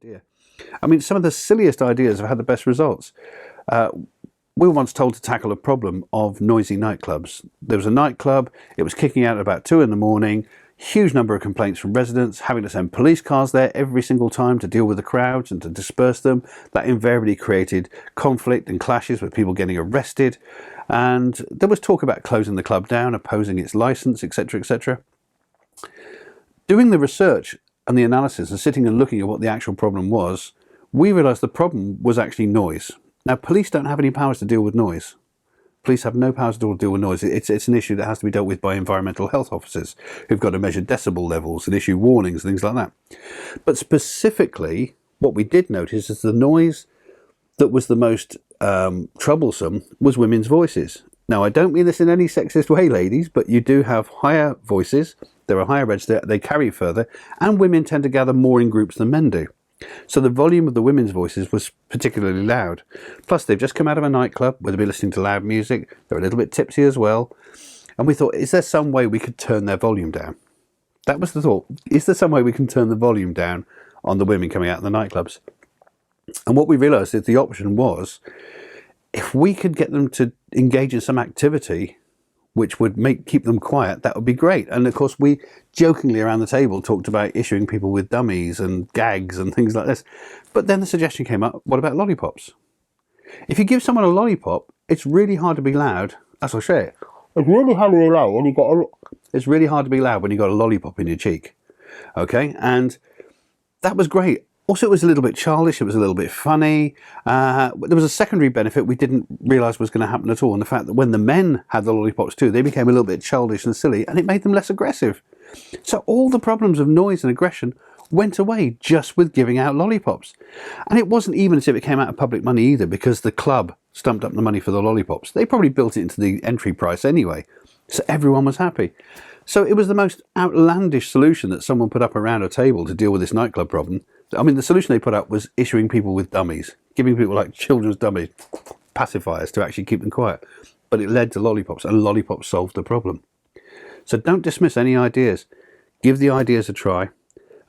idea. I mean, some of the silliest ideas have had the best results. We were once told to tackle a problem of noisy nightclubs. There was a nightclub, it was kicking out at about 2 in the morning, huge number of complaints from residents, having to send police cars there every single time to deal with the crowds and to disperse them. That invariably created conflict and clashes with people getting arrested. And there was talk about closing the club down, opposing its license, etc., etc. Doing the research and the analysis and sitting and looking at what the actual problem was, we realised the problem was actually noise. Now, police don't have any powers to deal with noise. Police have no powers to deal with noise. It's an issue that has to be dealt with by environmental health officers who've got to measure decibel levels and issue warnings, things like that. But specifically, what we did notice is the noise that was the most troublesome was women's voices. Now, I don't mean this in any sexist way, ladies, but you do have higher voices, they're a higher register, they carry further, and women tend to gather more in groups than men do. So the volume of the women's voices was particularly loud. Plus, they've just come out of a nightclub where they'll be listening to loud music, they're a little bit tipsy as well, and we thought, is there some way we could turn their volume down? That was the thought. Is there some way we can turn the volume down on the women coming out of the nightclubs? And what we realised is the option was, if we could get them to engage in some activity which would keep them quiet, that would be great. And of course, we jokingly around the table talked about issuing people with dummies and gags and things like this. But then the suggestion came up, what about lollipops? If you give someone a lollipop, it's really hard to be loud. As I'll show you. It's really hard to be loud when it's really hard to be loud when you've got a lollipop in your cheek. Okay, and that was great. Also, it was a little bit childish, it was a little bit funny. There was a secondary benefit we didn't realise was going to happen at all, and the fact that when the men had the lollipops too, they became a little bit childish and silly, and it made them less aggressive. So all the problems of noise and aggression went away just with giving out lollipops. And it wasn't even as if it came out of public money either, because the club stumped up the money for the lollipops. They probably built it into the entry price anyway, so everyone was happy. So it was the most outlandish solution that someone put up around a table to deal with this nightclub problem. I mean, the solution they put up was issuing people with dummies, giving people like children's dummies, pacifiers to actually keep them quiet. But it led to lollipops, and lollipops solved the problem. So don't dismiss any ideas. Give the ideas a try.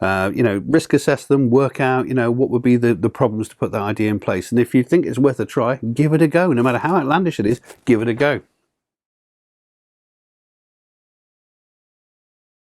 Risk assess them, work out, what would be the problems to put that idea in place. And if you think it's worth a try, give it a go. No matter how outlandish it is, give it a go.